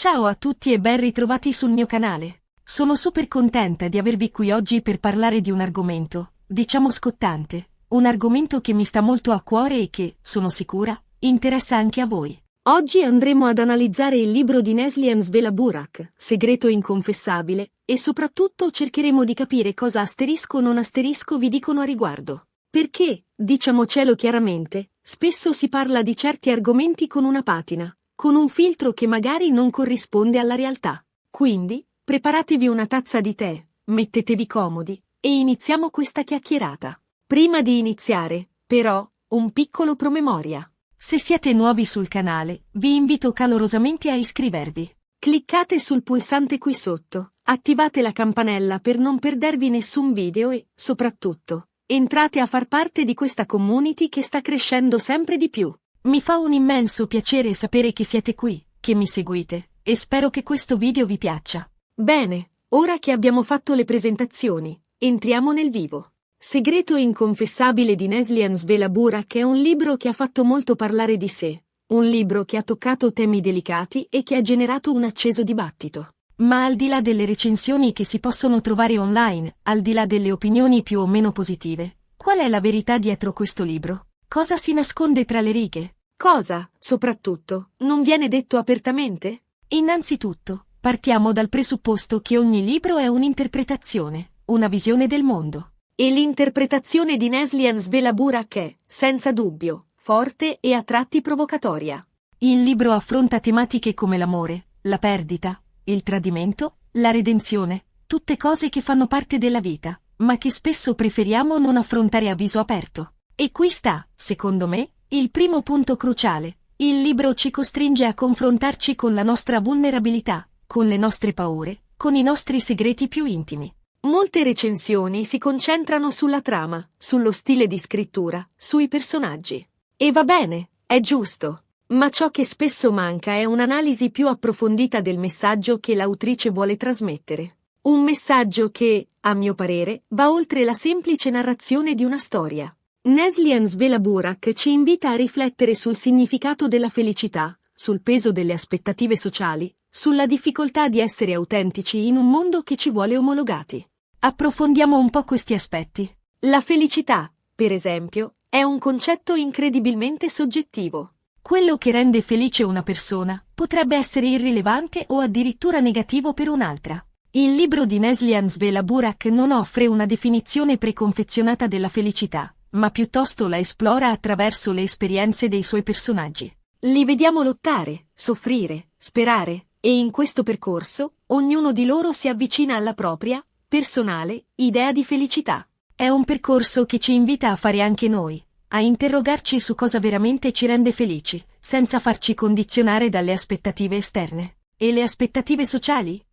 Ciao a tutti e ben ritrovati sul mio canale. Sono super contenta di avervi qui oggi per parlare di un argomento, diciamo scottante, un argomento che mi sta molto a cuore e che, sono sicura, interessa anche a voi. Oggi andremo ad analizzare il libro di Neslihan Svela-Burak, Segreto inconfessabile, e soprattutto cercheremo di capire cosa asterisco o non asterisco vi dicono a riguardo. Perché, diciamocelo chiaramente, spesso si parla di certi argomenti con una patina, con un filtro che magari non corrisponde alla realtà. Quindi, preparatevi una tazza di tè, mettetevi comodi, e iniziamo questa chiacchierata. Prima di iniziare, però, un piccolo promemoria. Se siete nuovi sul canale, vi invito calorosamente a iscrivervi. Cliccate sul pulsante qui sotto, attivate la campanella per non perdervi nessun video e, soprattutto, entrate a far parte di questa community che sta crescendo sempre di più. Mi fa un immenso piacere sapere che siete qui, che mi seguite, e spero che questo video vi piaccia. Bene, ora che abbiamo fatto le presentazioni, entriamo nel vivo. Segreto inconfessabile di Neslihan Svela-Burak è un libro che ha fatto molto parlare di sé, un libro che ha toccato temi delicati e che ha generato un acceso dibattito. Ma al di là delle recensioni che si possono trovare online, al di là delle opinioni più o meno positive, qual è la verità dietro questo libro? Cosa si nasconde tra le righe? Cosa, soprattutto, non viene detto apertamente? Innanzitutto, partiamo dal presupposto che ogni libro è un'interpretazione, una visione del mondo. E l'interpretazione di Neslihan Svela-Burak è, senza dubbio, forte e a tratti provocatoria. Il libro affronta tematiche come l'amore, la perdita, il tradimento, la redenzione, tutte cose che fanno parte della vita, ma che spesso preferiamo non affrontare a viso aperto. E qui sta, secondo me, il primo punto cruciale. Il libro ci costringe a confrontarci con la nostra vulnerabilità, con le nostre paure, con i nostri segreti più intimi. Molte recensioni si concentrano sulla trama, sullo stile di scrittura, sui personaggi. E va bene, è giusto. Ma ciò che spesso manca è un'analisi più approfondita del messaggio che l'autrice vuole trasmettere. Un messaggio che, a mio parere, va oltre la semplice narrazione di una storia. Neslihan Svela-Burak ci invita a riflettere sul significato della felicità, sul peso delle aspettative sociali, sulla difficoltà di essere autentici in un mondo che ci vuole omologati. Approfondiamo un po' questi aspetti. La felicità, per esempio, è un concetto incredibilmente soggettivo. Quello che rende felice una persona potrebbe essere irrilevante o addirittura negativo per un'altra. Il libro di Neslihan Svela-Burak non offre una definizione preconfezionata della felicità, ma piuttosto la esplora attraverso le esperienze dei suoi personaggi. Li vediamo lottare, soffrire, sperare, e in questo percorso, ognuno di loro si avvicina alla propria, personale, idea di felicità. È un percorso che ci invita a fare anche noi, a interrogarci su cosa veramente ci rende felici, senza farci condizionare dalle aspettative esterne. E le aspettative sociali?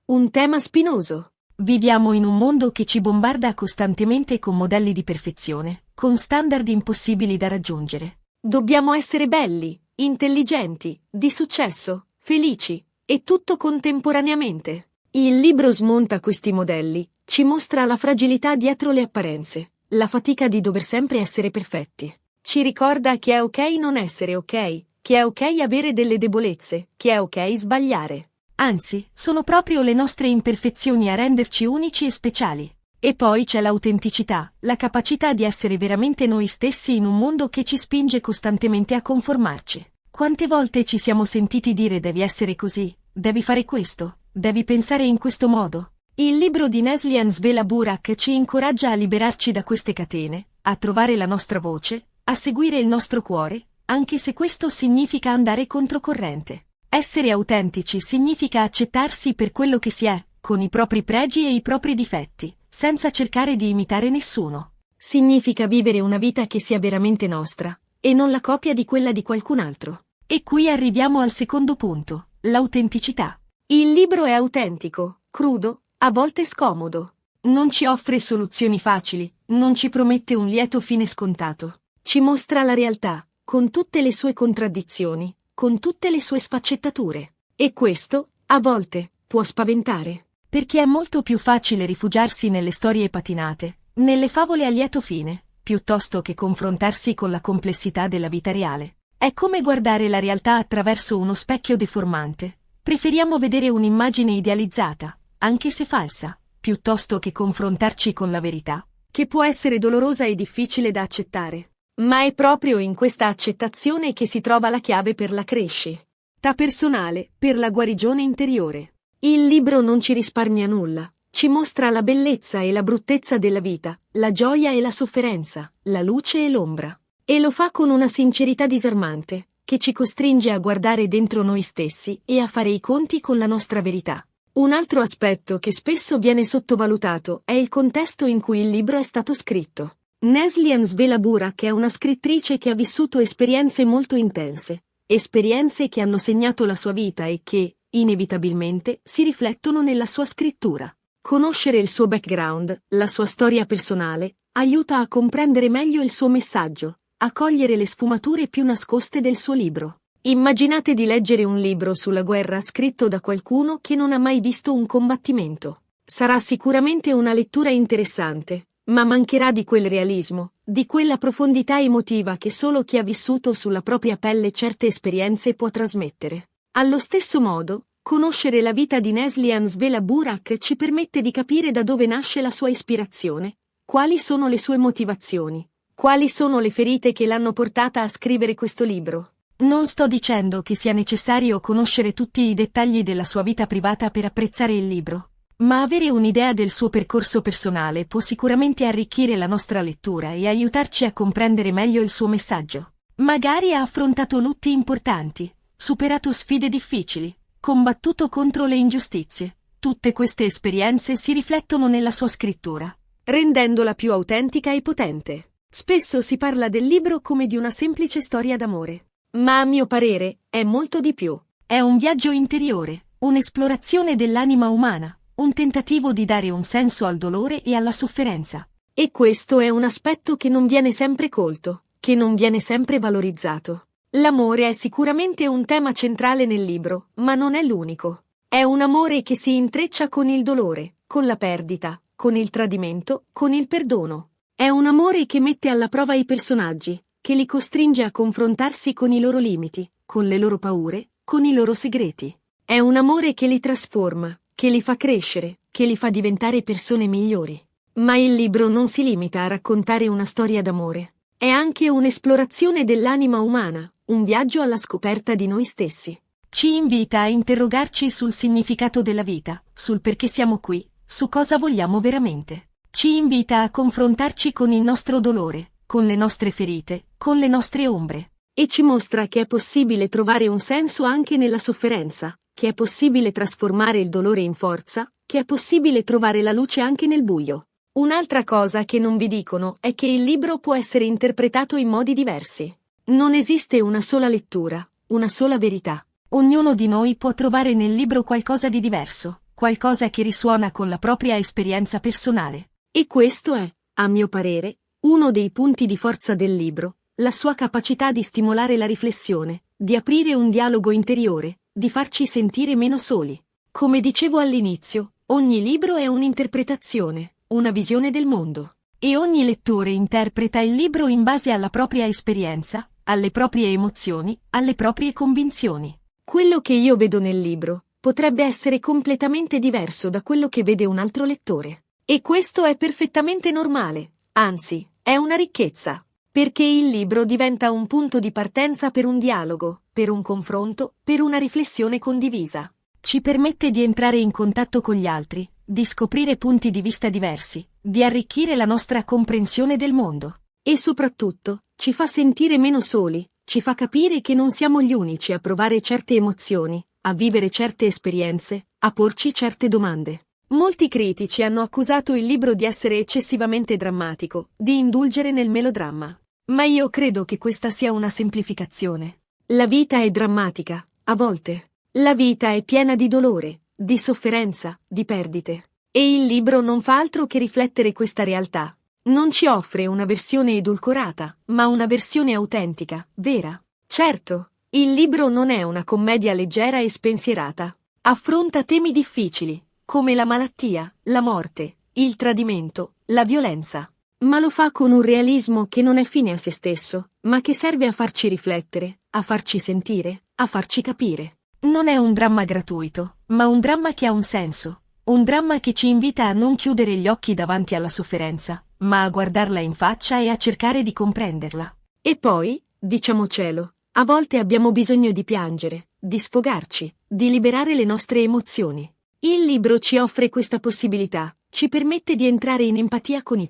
Un tema spinoso. Viviamo in un mondo che ci bombarda costantemente con modelli di perfezione, con standard impossibili da raggiungere. Dobbiamo essere belli, intelligenti, di successo, felici, e tutto contemporaneamente. Il libro smonta questi modelli, ci mostra la fragilità dietro le apparenze, la fatica di dover sempre essere perfetti. Ci ricorda che è ok non essere ok, che è ok avere delle debolezze, che è ok sbagliare. Anzi, sono proprio le nostre imperfezioni a renderci unici e speciali. E poi c'è l'autenticità, la capacità di essere veramente noi stessi in un mondo che ci spinge costantemente a conformarci. Quante volte ci siamo sentiti dire devi essere così, devi fare questo, devi pensare in questo modo? Il libro di Neslihan Svela-Burak ci incoraggia a liberarci da queste catene, a trovare la nostra voce, a seguire il nostro cuore, anche se questo significa andare controcorrente. Essere autentici significa accettarsi per quello che si è, con i propri pregi e i propri difetti, senza cercare di imitare nessuno. Significa vivere una vita che sia veramente nostra, e non la copia di quella di qualcun altro. E qui arriviamo al secondo punto, l'autenticità. Il libro è autentico, crudo, a volte scomodo. Non ci offre soluzioni facili, non ci promette un lieto fine scontato. Ci mostra la realtà, con tutte le sue contraddizioni, con tutte le sue sfaccettature. E questo, a volte, può spaventare. Perché è molto più facile rifugiarsi nelle storie patinate, nelle favole a lieto fine, piuttosto che confrontarsi con la complessità della vita reale. È come guardare la realtà attraverso uno specchio deformante, Preferiamo vedere un'immagine idealizzata, anche se falsa, piuttosto che confrontarci con la verità, che può essere dolorosa e difficile da accettare. Ma è proprio in questa accettazione che si trova la chiave per la crescita personale, per la guarigione interiore. Il libro non ci risparmia nulla, ci mostra la bellezza e la bruttezza della vita, la gioia e la sofferenza, la luce e l'ombra. E lo fa con una sincerità disarmante, che ci costringe a guardare dentro noi stessi e a fare i conti con la nostra verità. Un altro aspetto che spesso viene sottovalutato è il contesto in cui il libro è stato scritto. Neslihan svela Burak è una scrittrice che ha vissuto esperienze molto intense, esperienze che hanno segnato la sua vita e che, inevitabilmente, si riflettono nella sua scrittura. Conoscere il suo background, la sua storia personale, aiuta a comprendere meglio il suo messaggio, a cogliere le sfumature più nascoste del suo libro. Immaginate di leggere un libro sulla guerra scritto da qualcuno che non ha mai visto un combattimento. Sarà sicuramente una lettura interessante, ma mancherà di quel realismo, di quella profondità emotiva che solo chi ha vissuto sulla propria pelle certe esperienze può trasmettere. Allo stesso modo, conoscere la vita di Neslihan svela Burak ci permette di capire da dove nasce la sua ispirazione, quali sono le sue motivazioni, quali sono le ferite che l'hanno portata a scrivere questo libro. Non sto dicendo che sia necessario conoscere tutti i dettagli della sua vita privata per apprezzare il libro, ma avere un'idea del suo percorso personale può sicuramente arricchire la nostra lettura e aiutarci a comprendere meglio il suo messaggio. Magari ha affrontato lutti importanti, superato sfide difficili, combattuto contro le ingiustizie. Tutte queste esperienze si riflettono nella sua scrittura, rendendola più autentica e potente. Spesso si parla del libro come di una semplice storia d'amore, ma a mio parere è molto di più. È un viaggio interiore, un'esplorazione dell'anima umana, un tentativo di dare un senso al dolore e alla sofferenza. E questo è un aspetto che non viene sempre colto, che non viene sempre valorizzato. L'amore è sicuramente un tema centrale nel libro, ma non è l'unico. È un amore che si intreccia con il dolore, con la perdita, con il tradimento, con il perdono. È un amore che mette alla prova i personaggi, che li costringe a confrontarsi con i loro limiti, con le loro paure, con i loro segreti. È un amore che li trasforma, che li fa crescere, che li fa diventare persone migliori. Ma il libro non si limita a raccontare una storia d'amore. È anche un'esplorazione dell'anima umana, un viaggio alla scoperta di noi stessi. Ci invita a interrogarci sul significato della vita, sul perché siamo qui, su cosa vogliamo veramente. Ci invita a confrontarci con il nostro dolore, con le nostre ferite, con le nostre ombre. E ci mostra che è possibile trovare un senso anche nella sofferenza, che è possibile trasformare il dolore in forza, che è possibile trovare la luce anche nel buio. Un'altra cosa che non vi dicono è che il libro può essere interpretato in modi diversi. Non esiste una sola lettura, una sola verità. Ognuno di noi può trovare nel libro qualcosa di diverso, qualcosa che risuona con la propria esperienza personale. E questo è, a mio parere, uno dei punti di forza del libro, la sua capacità di stimolare la riflessione, di aprire un dialogo interiore, di farci sentire meno soli. Come dicevo all'inizio, ogni libro è un'interpretazione, una visione del mondo. E ogni lettore interpreta il libro in base alla propria esperienza, alle proprie emozioni, alle proprie convinzioni. Quello che io vedo nel libro potrebbe essere completamente diverso da quello che vede un altro lettore. E questo è perfettamente normale, anzi, è una ricchezza, perché il libro diventa un punto di partenza per un dialogo, per un confronto, per una riflessione condivisa. Ci permette di entrare in contatto con gli altri, di scoprire punti di vista diversi, di arricchire la nostra comprensione del mondo. E soprattutto, ci fa sentire meno soli, ci fa capire che non siamo gli unici a provare certe emozioni, a vivere certe esperienze, a porci certe domande. Molti critici hanno accusato il libro di essere eccessivamente drammatico, di indulgere nel melodramma. Ma io credo che questa sia una semplificazione. La vita è drammatica, a volte. La vita è piena di dolore, di sofferenza, di perdite. E il libro non fa altro che riflettere questa realtà. Non ci offre una versione edulcorata, ma una versione autentica, vera. Certo, il libro non è una commedia leggera e spensierata. Affronta temi difficili, come la malattia, la morte, il tradimento, la violenza. Ma lo fa con un realismo che non è fine a se stesso, ma che serve a farci riflettere, a farci sentire, a farci capire. Non è un dramma gratuito, ma un dramma che ha un senso. Un dramma che ci invita a non chiudere gli occhi davanti alla sofferenza, ma a guardarla in faccia e a cercare di comprenderla. E poi, diciamocelo, a volte abbiamo bisogno di piangere, di sfogarci, di liberare le nostre emozioni. Il libro ci offre questa possibilità, ci permette di entrare in empatia con i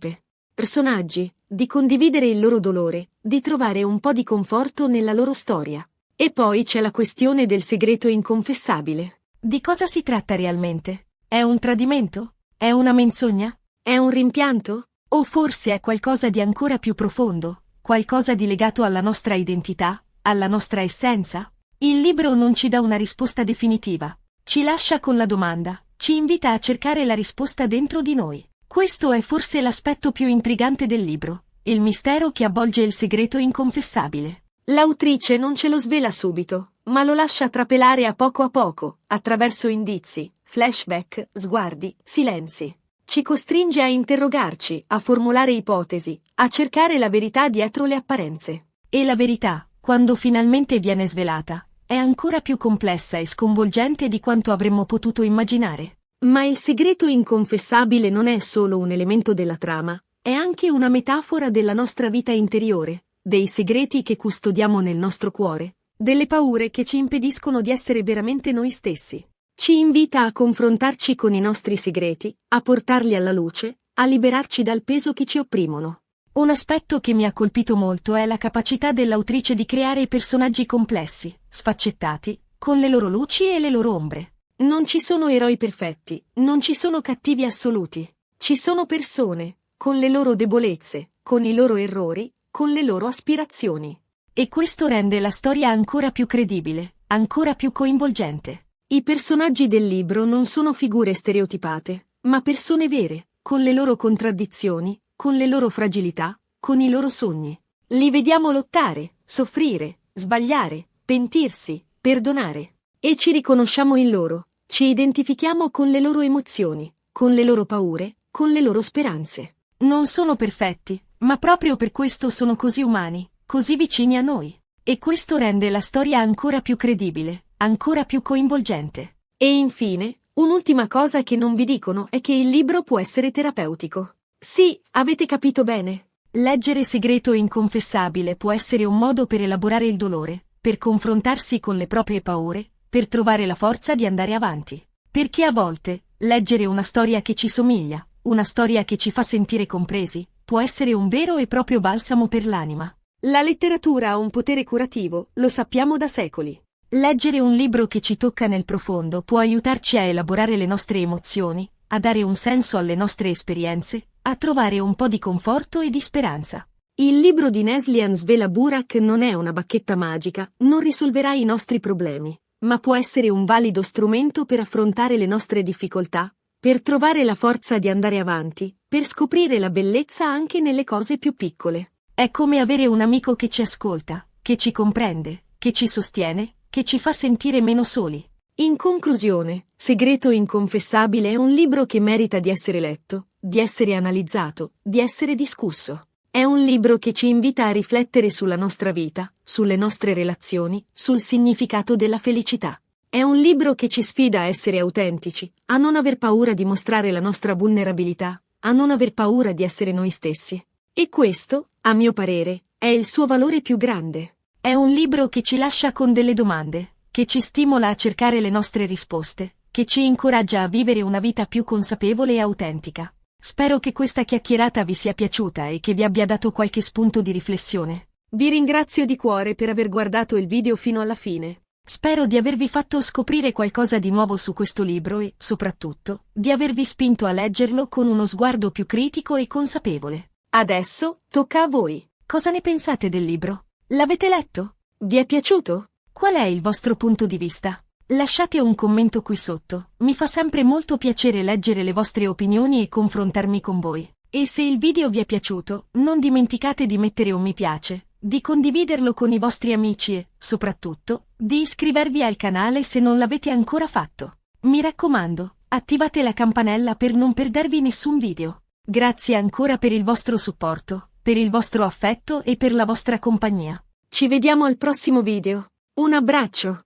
personaggi, di condividere il loro dolore, di trovare un po' di conforto nella loro storia. E poi c'è la questione del segreto inconfessabile. Di cosa si tratta realmente? È un tradimento? È una menzogna? È un rimpianto? O forse è qualcosa di ancora più profondo, qualcosa di legato alla nostra identità, alla nostra essenza? Il libro non ci dà una risposta definitiva. Ci lascia con la domanda, ci invita a cercare la risposta dentro di noi. Questo è forse l'aspetto più intrigante del libro, il mistero che avvolge il segreto inconfessabile. L'autrice non ce lo svela subito, ma lo lascia trapelare a poco, attraverso indizi, flashback, sguardi, silenzi. Ci costringe a interrogarci, a formulare ipotesi, a cercare la verità dietro le apparenze. E la verità, quando finalmente viene svelata, è ancora più complessa e sconvolgente di quanto avremmo potuto immaginare. Ma il segreto inconfessabile non è solo un elemento della trama, è anche una metafora della nostra vita interiore, dei segreti che custodiamo nel nostro cuore, delle paure che ci impediscono di essere veramente noi stessi. Ci invita a confrontarci con i nostri segreti, a portarli alla luce, a liberarci dal peso che ci opprimono. Un aspetto che mi ha colpito molto è la capacità dell'autrice di creare personaggi complessi, sfaccettati, con le loro luci e le loro ombre. Non ci sono eroi perfetti, non ci sono cattivi assoluti. Ci sono persone, con le loro debolezze, con i loro errori, con le loro aspirazioni. E questo rende la storia ancora più credibile, ancora più coinvolgente. I personaggi del libro non sono figure stereotipate, ma persone vere, con le loro contraddizioni, con le loro fragilità, con i loro sogni. Li vediamo lottare, soffrire, sbagliare, pentirsi, perdonare. E ci riconosciamo in loro, ci identifichiamo con le loro emozioni, con le loro paure, con le loro speranze. Non sono perfetti, ma proprio per questo sono così umani, così vicini a noi. E questo rende la storia ancora più credibile, ancora più coinvolgente. E infine, un'ultima cosa che non vi dicono è che il libro può essere terapeutico. Sì, avete capito bene. Leggere Segreto inconfessabile può essere un modo per elaborare il dolore, per confrontarsi con le proprie paure, per trovare la forza di andare avanti. Perché a volte, leggere una storia che ci somiglia, una storia che ci fa sentire compresi, può essere un vero e proprio balsamo per l'anima. La letteratura ha un potere curativo, lo sappiamo da secoli. Leggere un libro che ci tocca nel profondo può aiutarci a elaborare le nostre emozioni, a dare un senso alle nostre esperienze, a trovare un po' di conforto e di speranza. Il libro di Neslihan svela Burak non è una bacchetta magica, non risolverà i nostri problemi, ma può essere un valido strumento per affrontare le nostre difficoltà, per trovare la forza di andare avanti, per scoprire la bellezza anche nelle cose più piccole. È come avere un amico che ci ascolta, che ci comprende, che ci sostiene, che ci fa sentire meno soli. In conclusione, Segreto inconfessabile è un libro che merita di essere letto, di essere analizzato, di essere discusso. È un libro che ci invita a riflettere sulla nostra vita, sulle nostre relazioni, sul significato della felicità. È un libro che ci sfida a essere autentici, a non aver paura di mostrare la nostra vulnerabilità, a non aver paura di essere noi stessi. E questo, a mio parere, è il suo valore più grande. È un libro che ci lascia con delle domande, che ci stimola a cercare le nostre risposte, che ci incoraggia a vivere una vita più consapevole e autentica. Spero che questa chiacchierata vi sia piaciuta e che vi abbia dato qualche spunto di riflessione. Vi ringrazio di cuore per aver guardato il video fino alla fine. Spero di avervi fatto scoprire qualcosa di nuovo su questo libro e, soprattutto, di avervi spinto a leggerlo con uno sguardo più critico e consapevole. Adesso, tocca a voi. Cosa ne pensate del libro? L'avete letto? Vi è piaciuto? Qual è il vostro punto di vista? Lasciate un commento qui sotto, mi fa sempre molto piacere leggere le vostre opinioni e confrontarmi con voi. E se il video vi è piaciuto, non dimenticate di mettere un mi piace, di condividerlo con i vostri amici e, soprattutto, di iscrivervi al canale se non l'avete ancora fatto. Mi raccomando, attivate la campanella per non perdervi nessun video. Grazie ancora per il vostro supporto, per il vostro affetto e per la vostra compagnia. Ci vediamo al prossimo video. Un abbraccio!